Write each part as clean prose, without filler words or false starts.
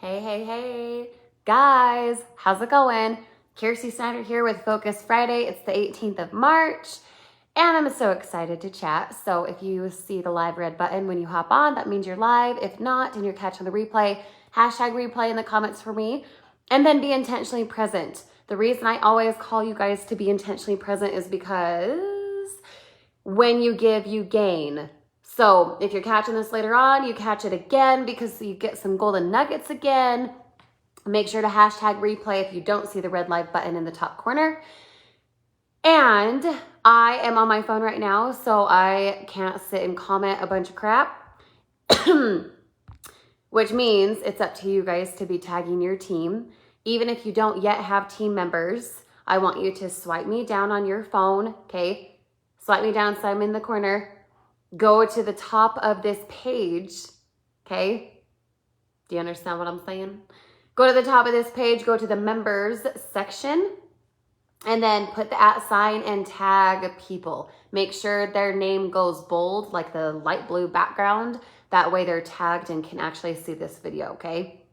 Hey, guys, how's it going? Kirsty Snyder here with Focus Friday. It's the 18th of March, and I'm so excited to chat. So if you see the live red button when you hop on, that means you're live. If not, and you're catching the replay, hashtag replay in the comments for me, and then be intentionally present. The reason I always call you guys to be intentionally present is because when you give, you gain. So if you're catching this later on, you catch it again because you get some golden nuggets again. Make sure to hashtag replay if you don't see the red live button in the top corner. And I am on my phone right now, so I can't sit and comment a bunch of crap, which means it's up to you guys to be tagging your team. Even if you don't yet have team members, I want you to swipe me down on your phone, okay? Swipe me down so I'm in the corner. Go to the top of this page, okay? Do you understand what I'm saying? Go to the top of this page, go to the members section, and then put the @ sign and tag people. Make sure their name goes bold, like the light blue background. That way they're tagged and can actually see this video, okay?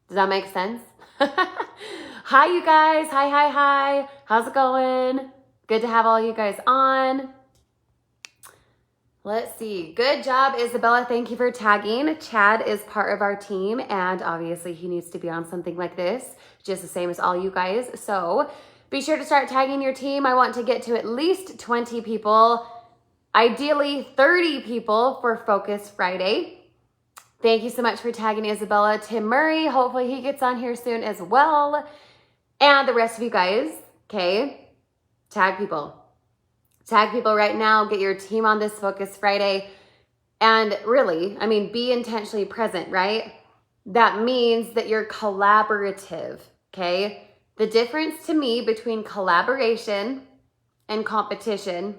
Does that make sense? Hi, you guys. Hi. How's it going? Good to have all you guys on. Let's see. Good job, Isabella. Thank you for tagging. Chad is part of our team, and obviously he needs to be on something like this, just the same as all you guys. So be sure to start tagging your team. I want to get to at least 20 people, ideally 30 people for Focus Friday. Thank you so much for tagging Isabella. Tim Murray, hopefully he gets on here soon as well. And the rest of you guys, okay? Tag people. Tag people right now, get your team on this Focus Friday. And really, be intentionally present, right? That means that you're collaborative, okay? The difference to me between collaboration and competition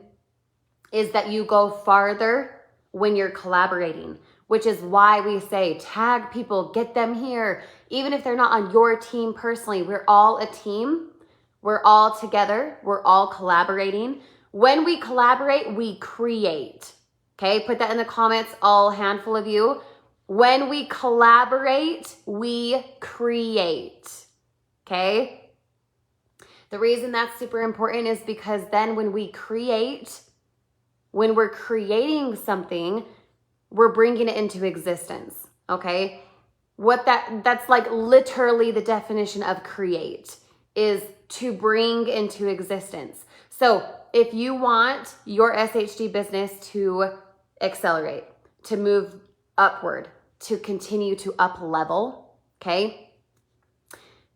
is that you go farther when you're collaborating, which is why we say tag people, get them here. Even if they're not on your team personally, we're all a team. We're all together. We're all collaborating. When we collaborate, we create. Okay, put that in the comments, all handful of you. When we collaborate, we create. Okay? The reason that's super important is because then when we create, when we're creating something, we're bringing it into existence. Okay? That's like literally the definition of create, is to bring into existence. So if you want your SHD business to accelerate, to move upward, to continue to up level, okay?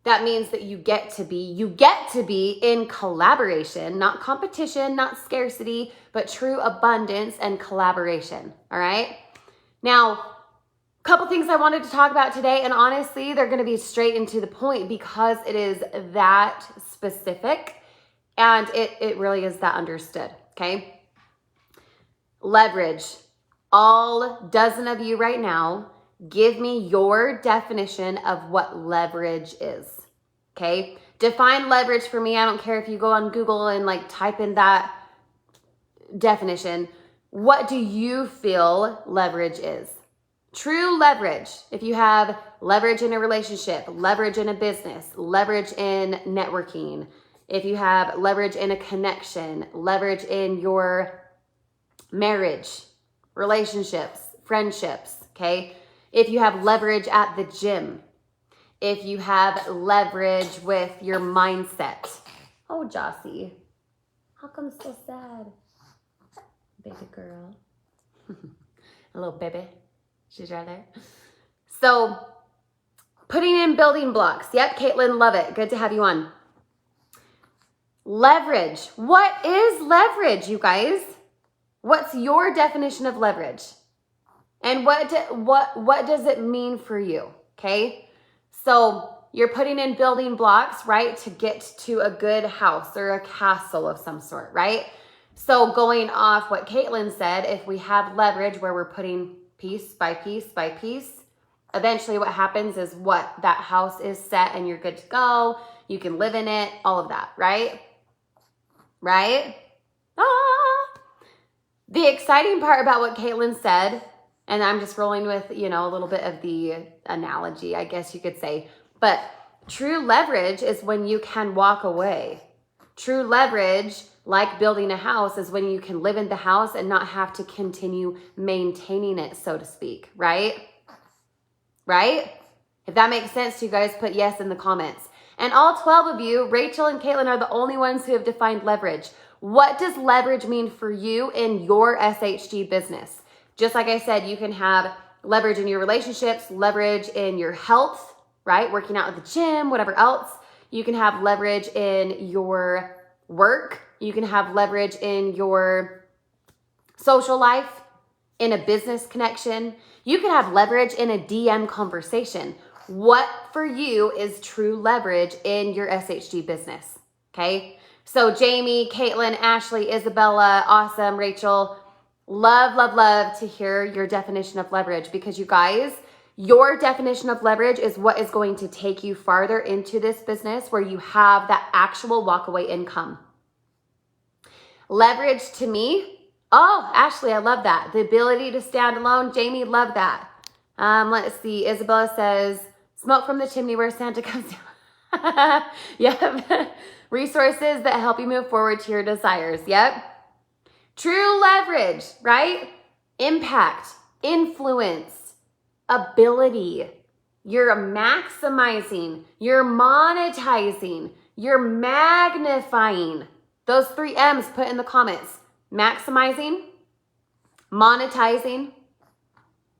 That means that you get to be in collaboration, not competition, not scarcity, but true abundance and collaboration, all right? Now, a couple things I wanted to talk about today, and honestly, they're gonna be straight into the point because it is that specific. And it really is that understood, okay? Leverage. All dozen of you right now, give me your definition of what leverage is, okay? Define leverage for me. I don't care if you go on Google and type in that definition. What do you feel leverage is? True leverage. If you have leverage in a relationship, leverage in a business, leverage in networking, if you have leverage in a connection, leverage in your marriage, relationships, friendships, okay? If you have leverage at the gym, if you have leverage with your mindset. Oh, Jossie, how come so sad? Baby girl. A little baby. She's right there. So, putting in building blocks. Yep, Caitlin, love it. Good to have you on. Leverage. What is leverage, you guys? What's your definition of leverage? And what does it mean for you? Okay? So you're putting in building blocks, right, to get to a good house or a castle of some sort, right? So going off what Caitlin said, if we have leverage where we're putting piece by piece by piece, eventually what happens is that house is set and you're good to go. You can live in it, all of that, right? Right? The exciting part about what Caitlin said And I'm just rolling with, a little bit of the analogy, I guess you could say. But true leverage is when you can walk away. True leverage, like building a house, is when you can live in the house and not have to continue maintaining it, so to speak, right? Right? If that makes sense to you guys, put yes in the comments. And all 12 of you, Rachel and Caitlin, are the only ones who have defined leverage. What does leverage mean for you in your SHG business? Just like I said, you can have leverage in your relationships, leverage in your health, right? Working out at the gym, whatever else. You can have leverage in your work. You can have leverage in your social life, in a business connection. You can have leverage in a DM conversation. What for you is true leverage in your SHG business? Okay. So Jamie, Caitlin, Ashley, Isabella, awesome, Rachel, love to hear your definition of leverage, because you guys, your definition of leverage is what is going to take you farther into this business where you have that actual walkaway income. Leverage to me, oh, Ashley, I love that. The ability to stand alone. Jamie, love that. Let's see. Isabella says, smoke from the chimney where Santa comes down. Yep. Resources that help you move forward to your desires. Yep. True leverage, right? Impact, influence, ability. You're maximizing, you're monetizing, you're magnifying. Those 3 M's put in the comments. Maximizing, monetizing,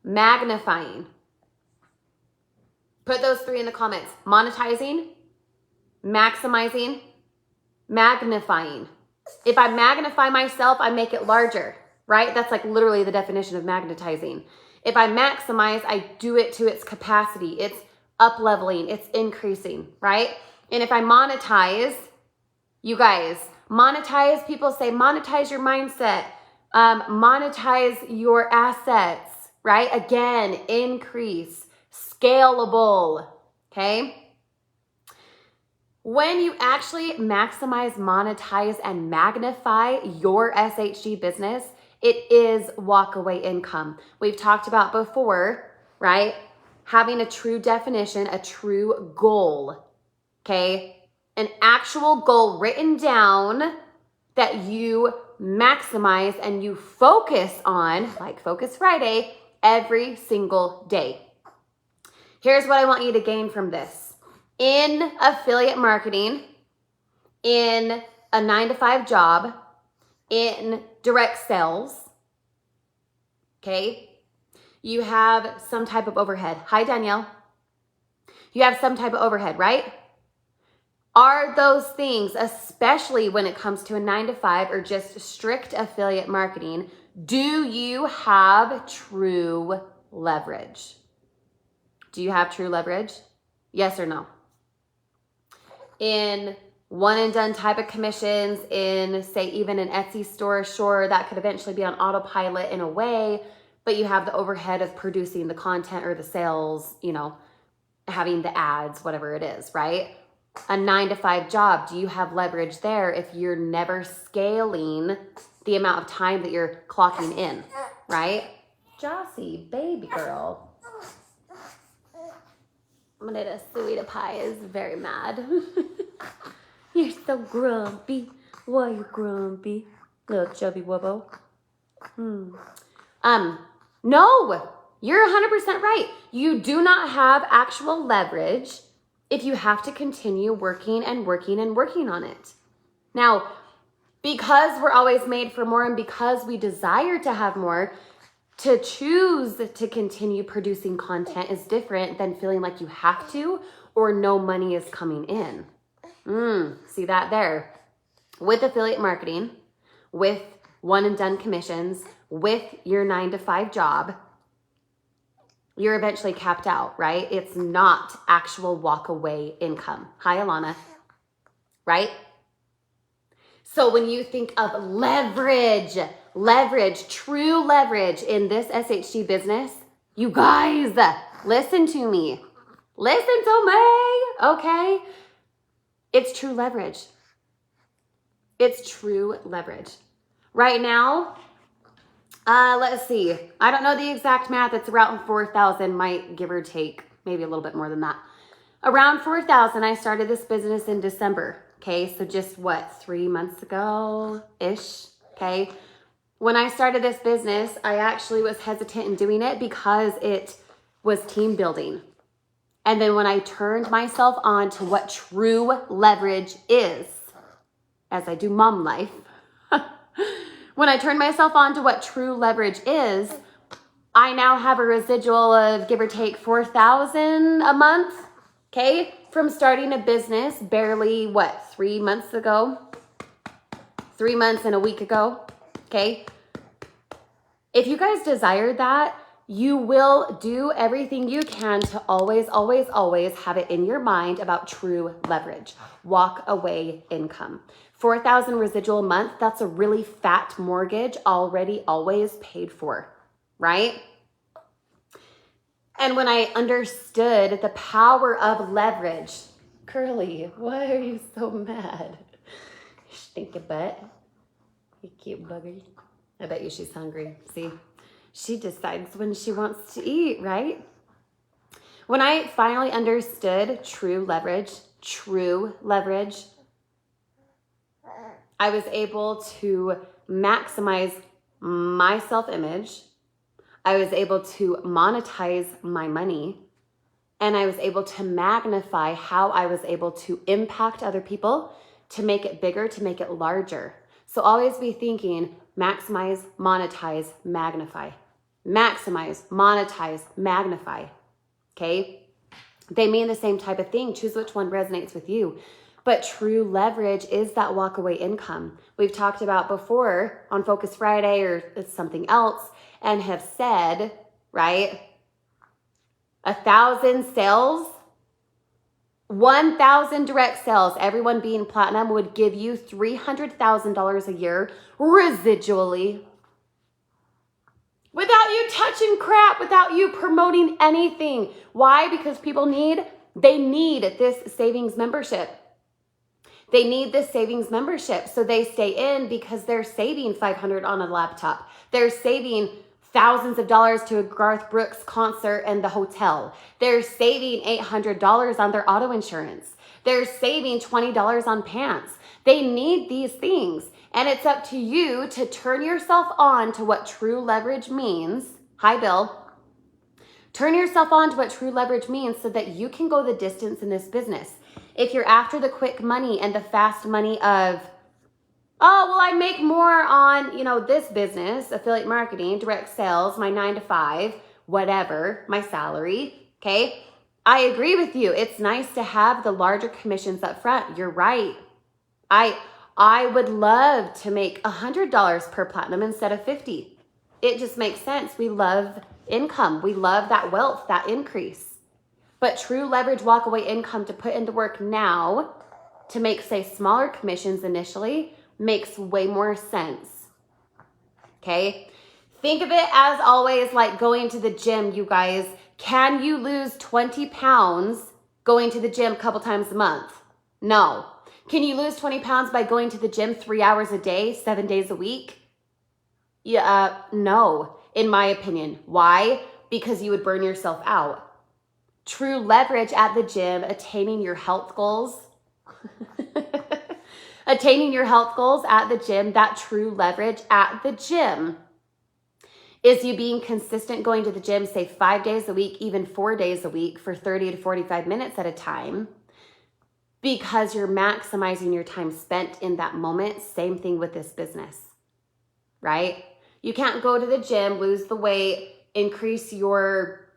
magnifying. Put those 3 in the comments. Monetizing, maximizing, magnifying. If I magnify myself, I make it larger, right? That's like literally the definition of magnetizing. If I maximize, I do it to its capacity. It's up-leveling, it's increasing, right? And if I monetize, you guys, monetize, people say monetize your mindset, monetize your assets, right? Again, increase, scalable, okay? When you actually maximize, monetize, and magnify your SHG business, it is walkaway income. We've talked about before, right? Having a true definition, a true goal, okay? An actual goal written down that you maximize and you focus on, like Focus Friday, every single day. Here's what I want you to gain from this. In affiliate marketing, in a 9-to-5 job, in direct sales, okay, you have some type of overhead. Hi, Danielle. You have some type of overhead, right? Are those things, especially when it comes to a 9-to-5 or just strict affiliate marketing, do you have true leverage? Do you have true leverage? Yes or no? In one and done type of commissions, in say even an Etsy store, sure, that could eventually be on autopilot in a way, but you have the overhead of producing the content or the sales, having the ads, whatever it is, right? A 9-to-5 job, do you have leverage there if you're never scaling the amount of time that you're clocking in, right? Jossie, baby girl. Manita Sweetie Pie is very mad. You're so grumpy. Why are you grumpy? Little chubby wubbo. No, you're 100% right. You do not have actual leverage if you have to continue working and working and working on it. Now, because we're always made for more and because we desire to have more, to choose to continue producing content is different than feeling like you have to or no money is coming in. See that there? With affiliate marketing, with one and done commissions, with your 9-to-5 job, you're eventually capped out, right? It's not actual walk-away income. Hi, Alana. Right? So when you think of leverage, true leverage in this SHG business, you guys, listen to me. Listen to me, okay? It's true leverage. It's true leverage. Right now, Let's see. I don't know the exact math. It's around 4,000, might give or take, maybe a little bit more than that. Around 4,000, I started this business in December. Okay, so just what, 3 months ago-ish, okay? When I started this business, I actually was hesitant in doing it because it was team building. And then when I turned myself on to what true leverage is, as I do mom life, when I turned myself on to what true leverage is, I now have a residual of give or take 4,000 a month, okay? From starting a business barely, 3 months ago? 3 months and a week ago, okay? If you guys desire that, you will do everything you can to always, always, always have it in your mind about true leverage. Walk away income. 4,000 residual a month, that's a really fat mortgage already always paid for, right? And when I understood the power of leverage, Curly, why are you so mad? Stinky butt. You cute bugger. I bet you she's hungry. See, she decides when she wants to eat, right? When I finally understood true leverage, I was able to maximize my self-image. I was able to monetize my money, and I was able to magnify how I was able to impact other people, to make it bigger, to make it larger. So always be thinking, maximize, monetize, magnify. Maximize, monetize, magnify, okay? They mean the same type of thing. Choose which one resonates with you. But true leverage is that walkaway income. We've talked about before on Focus Friday or something else and have said, right? 1,000 sales, 1,000 direct sales, everyone being platinum would give you $300,000 a year residually. Without you touching crap, without you promoting anything. Why? Because people they need this savings membership. They need this savings membership. So they stay in because they're saving $500 on a laptop. They're saving thousands of dollars to a Garth Brooks concert and the hotel. They're saving $800 on their auto insurance. They're saving $20 on pants. They need these things. And it's up to you to turn yourself on to what true leverage means. Hi, Bill. Turn yourself on to what true leverage means so that you can go the distance in this business. If you're after the quick money and the fast money of, oh, well, I make more on, this business, affiliate marketing, direct sales, my 9 to 5, whatever, my salary, okay? I agree with you. It's nice to have the larger commissions up front. You're right. I would love to make $100 per platinum instead of 50. It just makes sense. We love income. We love that wealth, that increase. But true leverage walkaway income to put into work now to make, say, smaller commissions initially makes way more sense. Okay? Think of it as always like going to the gym, you guys. Can you lose 20 pounds going to the gym a couple times a month? No. Can you lose 20 pounds by going to the gym 3 hours a day, 7 days a week? Yeah, no, in my opinion. Why? Because you would burn yourself out. True leverage at the gym, attaining your health goals. Attaining your health goals at the gym, that true leverage at the gym is you being consistent going to the gym, say 5 days a week, even 4 days a week for 30 to 45 minutes at a time, because you're maximizing your time spent in that moment. Same thing with this business, right? You can't go to the gym, lose the weight, increase your,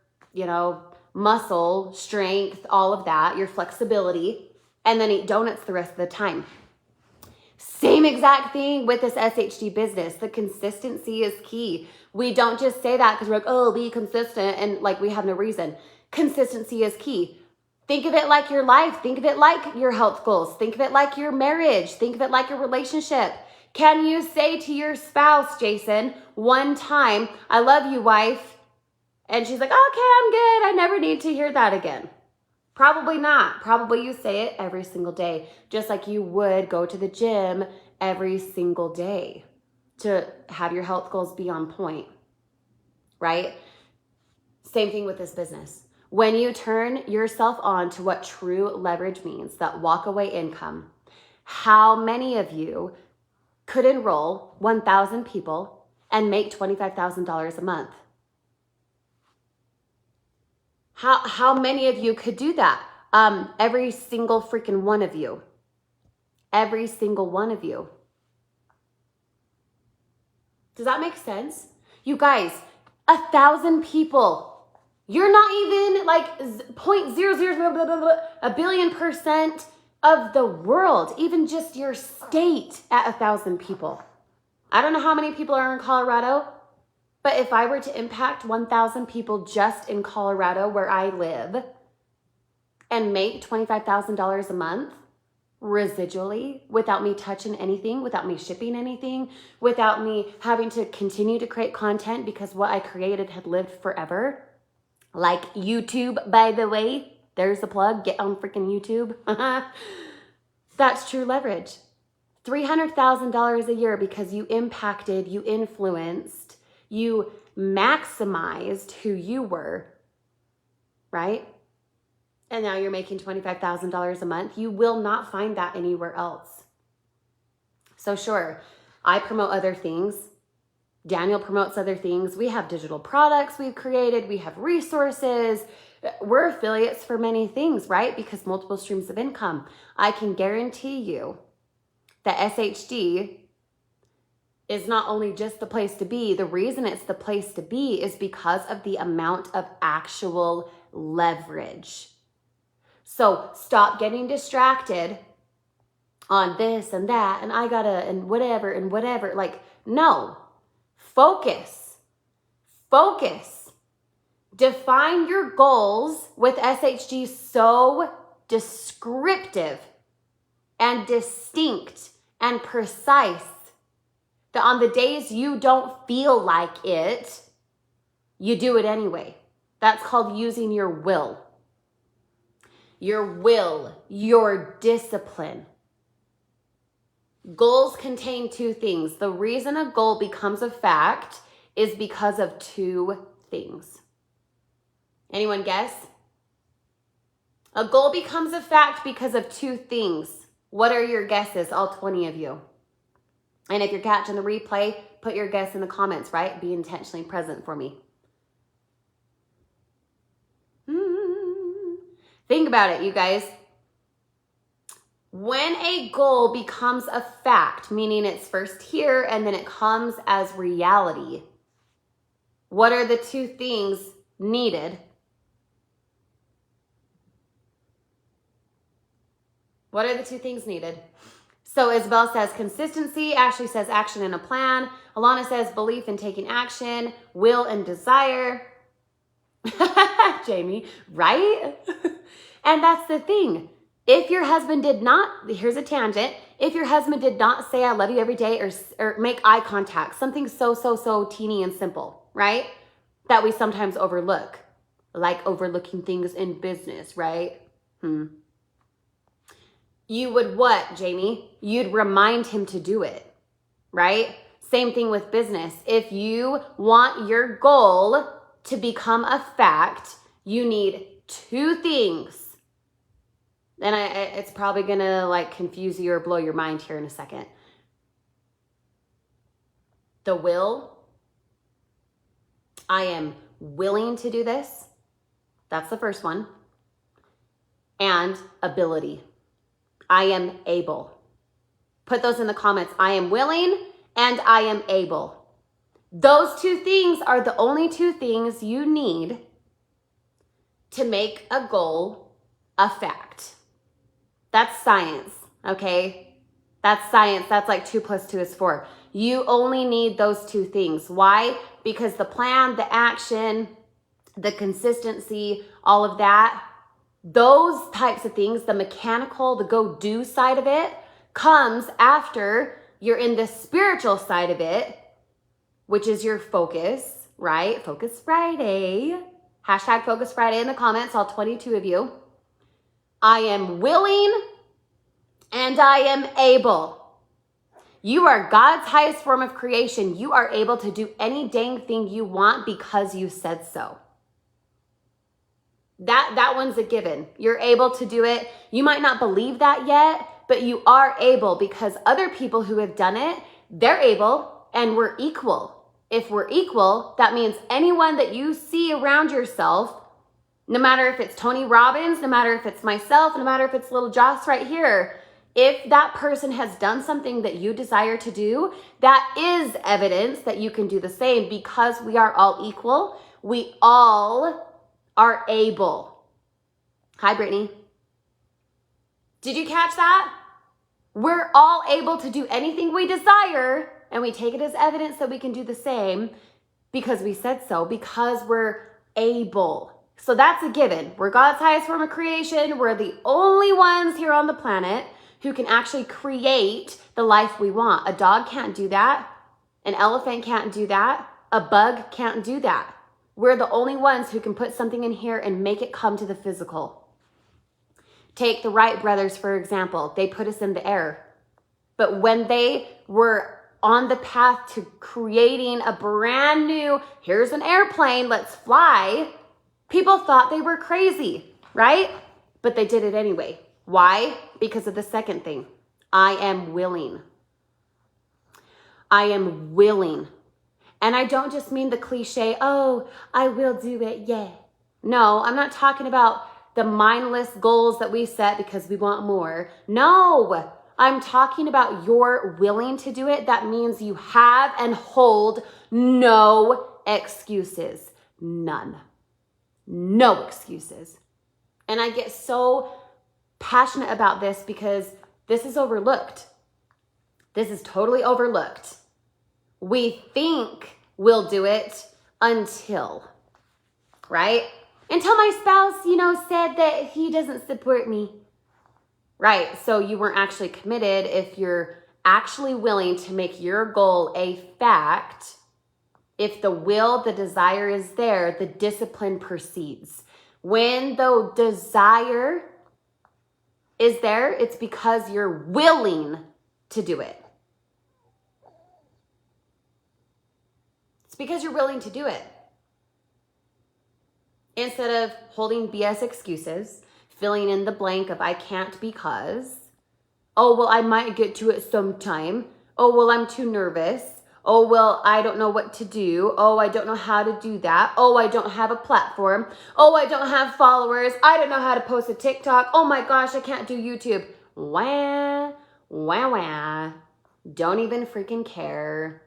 muscle, strength, all of that, your flexibility, and then eat donuts the rest of the time. Same exact thing with this SHD business. The consistency is key. We don't just say that because we're like, oh, be consistent, and like we have no reason. Consistency is key. Think of it like your life. Think of it like your health goals. Think of it like your marriage. Think of it like your relationship. Can you say to your spouse, Jason, one time, I love you, wife, and she's like, okay, I'm good. I never need to hear that again. Probably not. Probably you say it every single day, just like you would go to the gym every single day. to have your health goals be on point, right? Same thing with this business. When you turn yourself on to what true leverage means, that walk away income, how many of you could enroll 1,000 people and make $25,000 a month? How many of you could do that? Every single freaking one of you. Every single one of you. Does that make sense? You guys, 1,000 people. You're not even like 0.00 a billion % of the world, even just your state at 1,000 people. I don't know how many people are in Colorado, but if I were to impact 1,000 people just in Colorado where I live and make $25,000 a month residually without me touching anything, without me shipping anything, without me having to continue to create content because what I created had lived forever, like YouTube, by the way, there's a plug, get on freaking YouTube. That's true leverage. $300,000 a year because you impacted, you influenced, you maximized who you were, right? And now you're making $25,000 a month. You will not find that anywhere else. So sure, I promote other things. Daniel promotes other things. We have digital products we've created. We have resources. We're affiliates for many things, right? Because multiple streams of income. I can guarantee you that SHD is not only just the place to be. The reason it's the place to be is because of the amount of actual leverage. So stop getting distracted on this and that, and I gotta, and whatever. Like, no. Focus. Define your goals with SHG so descriptive and distinct and precise that on the days you don't feel like it, you do it anyway. That's called using your will. Your discipline. Goals contain two things. The reason a goal becomes a fact is because of two things. Anyone guess? A goal becomes a fact because of two things. What are your guesses, all 20 of you? And if you're catching the replay, put your guess in the comments, right? Be intentionally present for me. Think about it, you guys. When a goal becomes a fact, meaning it's first here and then it comes as reality, what are the two things needed? What are the two things needed? So Isabel says consistency. Ashley says action and a plan. Alana says belief in taking action, will and desire. Jamie, right? And that's the thing. If your husband did not, here's a tangent. If your husband did not say I love you every day or make eye contact, something so teeny and simple, right? That we sometimes overlook, like overlooking things in business, right? You would what, Jamie? You'd remind him to do it, right? Same thing with business. If you want your goal to become a fact, you need two things. And it's probably gonna like confuse you or blow your mind here in a second. The will. I am willing to do this. That's the first one. And ability. I am able. Put those in the comments. I am willing and I am able. Those two things are the only two things you need to make a goal a fact. That's science, okay? That's science. That's like 2 + 2 is 4. You only need those two things. Why? Because the plan, the action, the consistency, all of that, those types of things, the mechanical, the go-do side of it, comes after you're in the spiritual side of it, which is your focus, right? Focus Friday. Hashtag Focus Friday in the comments, all 22 of you. I am willing and I am able. You are God's highest form of creation. You are able to do any dang thing you want because you said so. That one's a given. You're able to do it. You might not believe that yet, but you are able because other people who have done it, they're able and we're equal. If we're equal, that means anyone that you see around yourself, no matter if it's Tony Robbins, no matter if it's myself, no matter if it's little Joss right here, if that person has done something that you desire to do, that is evidence that you can do the same because we are all equal. We all are able. Hi, Brittany. Did you catch that? We're all able to do anything we desire, and we take it as evidence that we can do the same because we said so, because we're able. So that's a given. We're God's highest form of creation. We're the only ones here on the planet who can actually create the life we want. A dog can't do that. An elephant can't do that. A bug can't do that. We're the only ones who can put something in here and make it come to the physical. Take the Wright brothers, for example. They put us in the air. But when they were on the path to creating a brand new, here's an airplane, let's fly, people thought they were crazy, right? But they did it anyway. Why? Because of the second thing. I am willing. I am willing. And I don't just mean the cliche, oh, I will do it, yeah. No, I'm not talking about the mindless goals that we set because we want more. No, I'm talking about you're willing to do it. That means you have and hold no excuses. None. No excuses. And I get so passionate about this because this is overlooked. This is totally overlooked. We think we'll do it until, right? Until my spouse, said that he doesn't support me. Right, so you weren't actually committed. If you're actually willing to make your goal a fact, if the will, the desire is there, the discipline proceeds. When the desire is there, it's because you're willing to do it. It's because you're willing to do it. Instead of holding BS excuses, filling in the blank of I can't because, oh, well, I might get to it sometime. Oh, well, I'm too nervous. Oh, well, I don't know what to do. Oh, I don't know how to do that. Oh, I don't have a platform. Oh, I don't have followers. I don't know how to post a TikTok. Oh my gosh, I can't do YouTube. Wah, wah, wah. Don't even freaking care.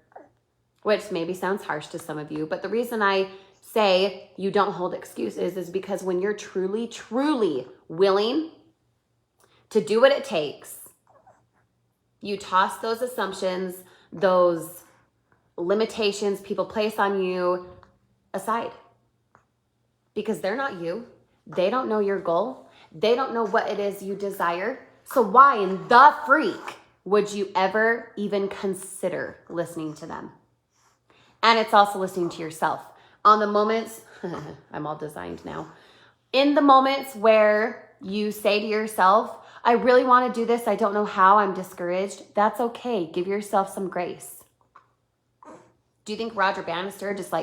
Which maybe sounds harsh to some of you, but the reason I say you don't hold excuses is because when you're truly, truly willing to do what it takes, you toss those assumptions, those limitations people place on you aside. Because they're not you. They don't know your goal. They don't know what it is you desire. So why in the freak would you ever even consider listening to them? And it's also listening to yourself. On the moments, I'm all designed now. In the moments where you say to yourself, I really want to do this. I don't know how. I'm discouraged. That's okay. Give yourself some grace. Do you think Roger Bannister just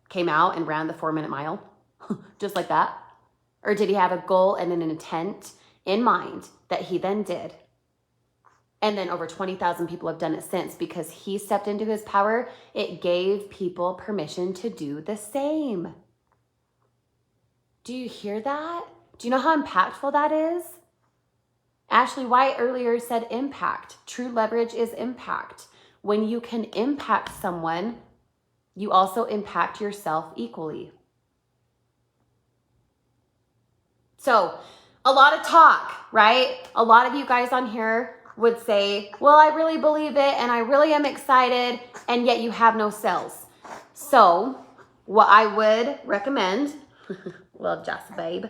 came out and ran the 4-minute mile? Just like that? Or did he have a goal and an intent in mind that he then did? And then over 20,000 people have done it since because he stepped into his power. It gave people permission to do the same. Do you hear that? Do you know how impactful that is? Ashley White earlier said impact. True leverage is impact. When you can impact someone, you also impact yourself equally. So, a lot of talk, right? A lot of you guys on here would say, well, I really believe it and I really am excited, and yet you have no sales. So what I would recommend, well, just babe,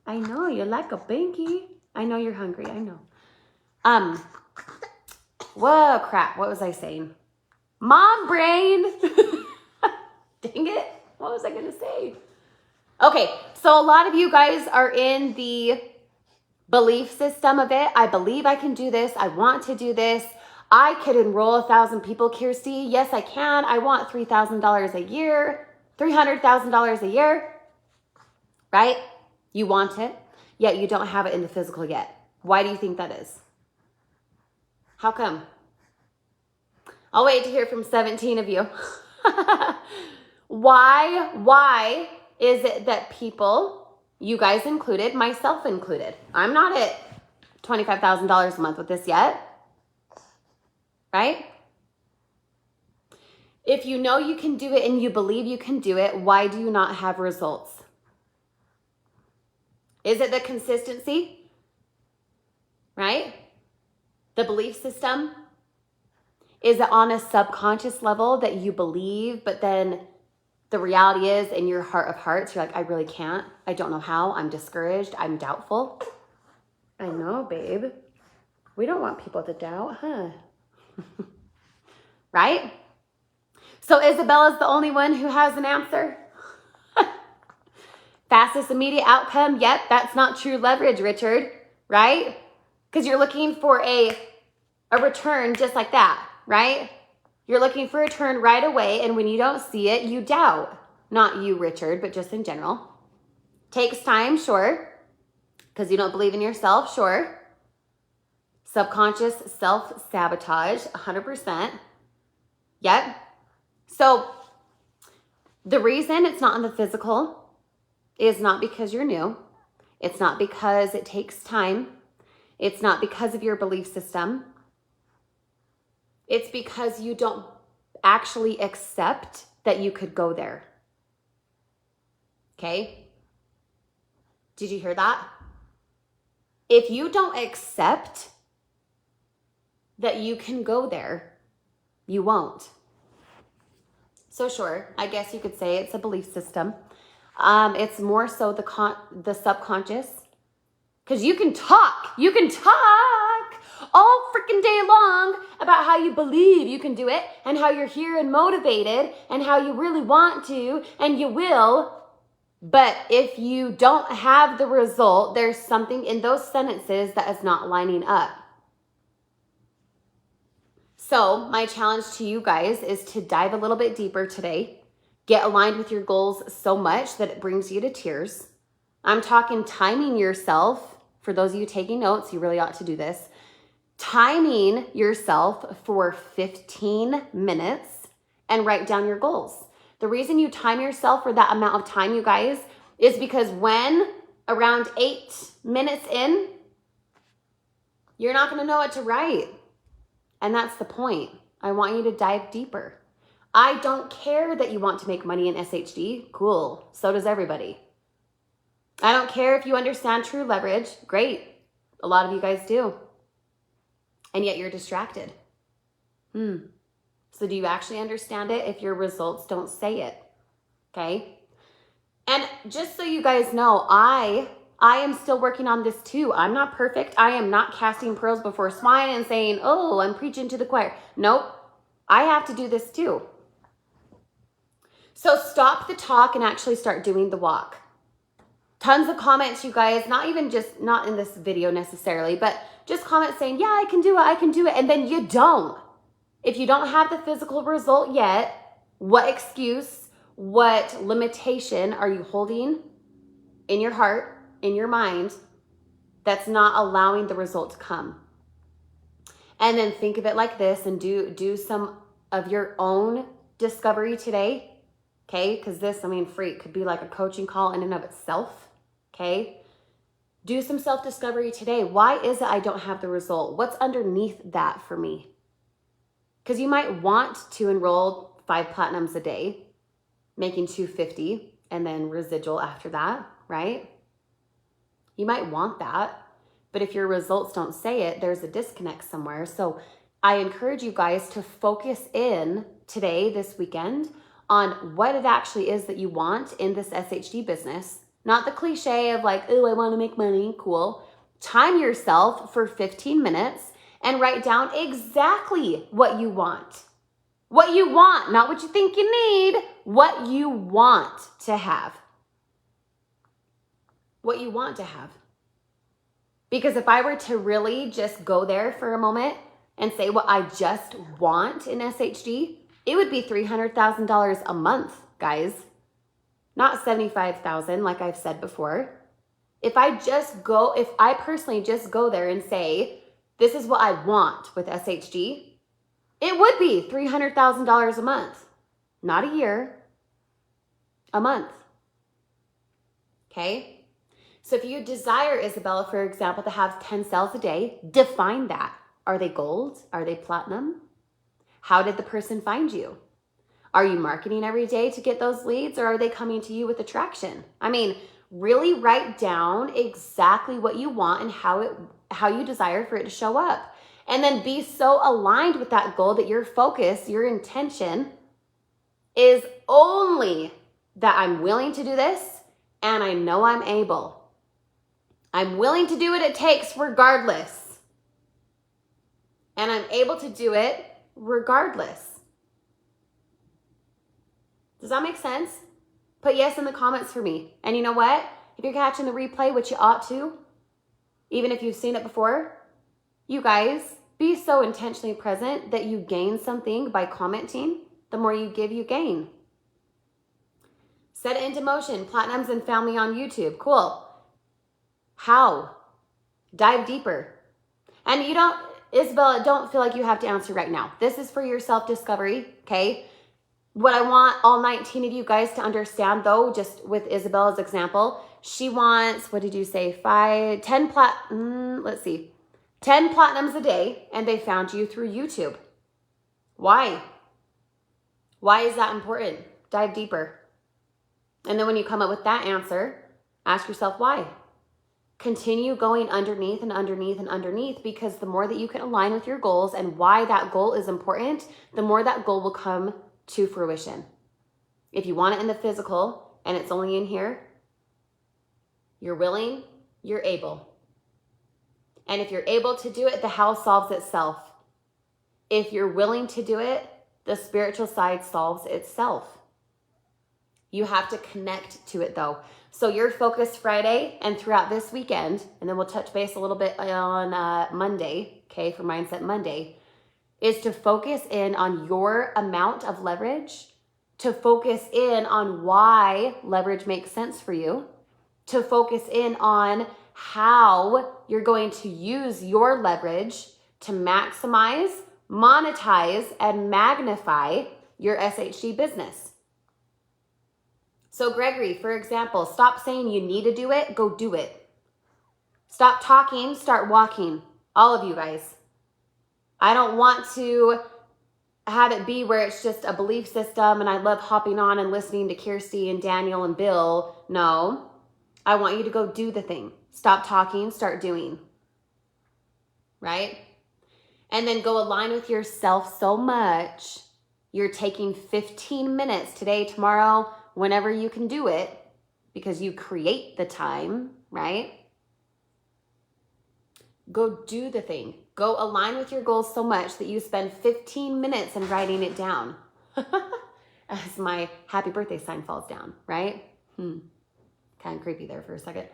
I know you like a binky. I know you're hungry. I know. Whoa, crap. What was I saying? Mom brain. Dang it. What was I going to say? Okay. So a lot of you guys are in the belief system of it. I believe I can do this. I want to do this. I could enroll 1,000 people, Kirsty. Yes, I can. I want $3,000 a year, $300,000 a year, right? You want it, yet you don't have it in the physical yet. Why do you think that is? How come? I'll wait to hear from 17 of you. Why is it that people, you guys included, myself included, I'm not at $25,000 a month with this yet, right? If you know you can do it and you believe you can do it, why do you not have results? Is it the consistency? Right? The belief system? Is it on a subconscious level that you believe, but then the reality is in your heart of hearts, you're like, I really can't. I don't know how. I'm discouraged. I'm doubtful. I know, babe. We don't want people to doubt, huh? Right? So Isabella's the only one who has an answer. Fastest immediate outcome. Yep, that's not true leverage, Richard. Right? Because you're looking for a return just like that, right? You're looking for a return right away, and when you don't see it, you doubt. Not you, Richard, but just in general. Takes time, sure. Because you don't believe in yourself, sure. Subconscious self-sabotage, 100%. Yep. So the reason it's not in the physical is not because you're new. It's not because it takes time. It's not because of your belief system. It's because you don't actually accept that you could go there. Okay? Did you hear that? If you don't accept that you can go there, you won't. So sure, I guess you could say it's a belief system. It's more so the subconscious. Because you can talk all freaking day long about how you believe you can do it and how you're here and motivated and how you really want to and you will. But if you don't have the result, there's something in those sentences that is not lining up. So my challenge to you guys is to dive a little bit deeper today. Get aligned with your goals so much that it brings you to tears. I'm talking timing yourself. For those of you taking notes, you really ought to do this. Timing yourself for 15 minutes and write down your goals. The reason you time yourself for that amount of time, you guys, is because when around 8 minutes in, you're not going to know what to write. And that's the point. I want you to dive deeper. I don't care that you want to make money in SHD. Cool. So does everybody. I don't care if you understand true leverage. Great. A lot of you guys do. And yet you're distracted. So do you actually understand it if your results don't say it? Okay. And just so you guys know, I am still working on this too. I'm not perfect. I am not casting pearls before swine and saying, oh, I'm preaching to the choir. Nope. I have to do this too. So stop the talk and actually start doing the walk. Tons of comments, you guys, not in this video necessarily, but just comments saying, yeah, I can do it. And then you don't. If you don't have the physical result yet, what excuse, what limitation are you holding in your heart, in your mind, that's not allowing the result to come? And then think of it like this and do some of your own discovery today. Okay, because this, freak, could be like a coaching call in and of itself. Okay, do some self-discovery today. Why is it I don't have the result? What's underneath that for me? Because you might want to enroll 5 platinums a day, making $250 and then residual after that, right? You might want that, but if your results don't say it, there's a disconnect somewhere. So I encourage you guys to focus in today, this weekend, on what it actually is that you want in this SHD business. Not the cliche of like, oh, I want to make money. Cool. Time yourself for 15 minutes and write down exactly what you want. What you want, not what you think you need. What you want to have. What you want to have. Because if I were to really just go there for a moment, and say what I just want in SHG, it would be $300,000 a month, guys. Not $75,000 like I've said before. If I personally just go there and say, this is what I want with SHG, it would be $300,000 a month. Not a year, a month. Okay? So if you desire, Isabella, for example, to have 10 sales a day, define that. Are they gold? Are they platinum? How did the person find you? Are you marketing every day to get those leads, or are they coming to you with attraction? I mean, really write down exactly what you want and how you desire for it to show up. And then be so aligned with that goal that your focus, your intention is only that I'm willing to do this and I know I'm able. I'm willing to do what it takes regardless. And I'm able to do it regardless. Does that make sense? Put yes in the comments for me. And you know what? If you're catching the replay, which you ought to, even if you've seen it before, you guys, be so intentionally present that you gain something by commenting. The more you give, you gain. Set it into motion. Platinums and family on YouTube. Cool. How? Dive deeper. And you don't, Isabella, don't feel like you have to answer right now. This is for your self-discovery, okay? What I want all 19 of you guys to understand, though, just with Isabella's example, she wants, what did you say, 10 platinums a day, and they found you through YouTube. Why? Why is that important? Dive deeper. And then when you come up with that answer, ask yourself why. Continue going underneath and underneath and underneath, because the more that you can align with your goals and why that goal is important, the more that goal will come to fruition. If you want it in the physical and it's only in here, you're willing, you're able. And if you're able to do it, the how solves itself. If you're willing to do it, the spiritual side solves itself. You have to connect to it though. So your focus Friday and throughout this weekend, and then we'll touch base a little bit on Monday, okay, for Mindset Monday, is to focus in on your amount of leverage, to focus in on why leverage makes sense for you, to focus in on how you're going to use your leverage to maximize, monetize, and magnify your SHG business. So Gregory, for example, stop saying you need to do it, go do it. Stop talking, start walking. All of you guys. I don't want to have it be where it's just a belief system and I love hopping on and listening to Kirsty and Daniel and Bill. No, I want you to go do the thing. Stop talking, start doing. Right? And then go align with yourself so much. You're taking 15 minutes today, tomorrow, whenever you can do it, because you create the time, right? Go do the thing. Go align with your goals so much that you spend 15 minutes in writing it down. As my happy birthday sign falls down, right? Kind of creepy there for a second.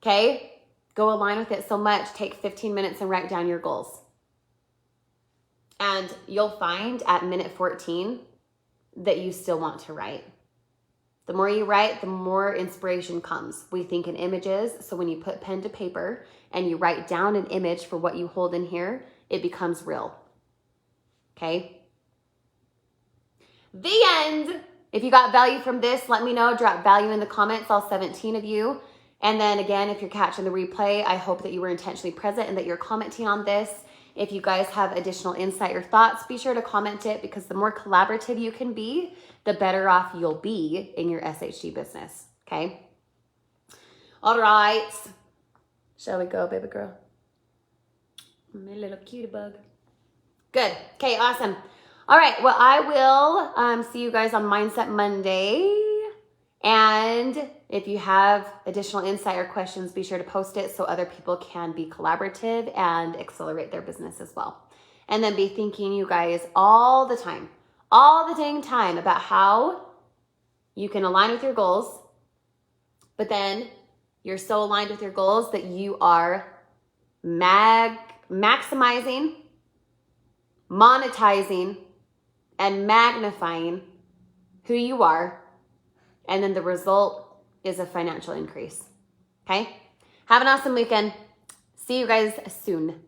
Okay? Go align with it so much. Take 15 minutes and write down your goals. And you'll find at minute 14 that you still want to write. The more you write, the more inspiration comes. We think in images, so when you put pen to paper and you write down an image for what you hold in here, it becomes real. Okay? The end. If you got value from this, let me know. Drop value in the comments, all 17 of you. And then again, if you're catching the replay, I hope that you were intentionally present and that you're commenting on this. If you guys have additional insight or thoughts, be sure to comment it, because the more collaborative you can be, the better off you'll be in your SHG business, okay? All right. Shall we go, baby girl? My little cutie bug. Good. Okay, awesome. All right, well, I will see you guys on Mindset Monday. And if you have additional insight or questions, be sure to post it so other people can be collaborative and accelerate their business as well. And then be thinking, you guys, all the dang time about how you can align with your goals, but then you're so aligned with your goals that you are maximizing, monetizing, and magnifying who you are. And then the result is a financial increase. Okay? Have an awesome weekend. See you guys soon.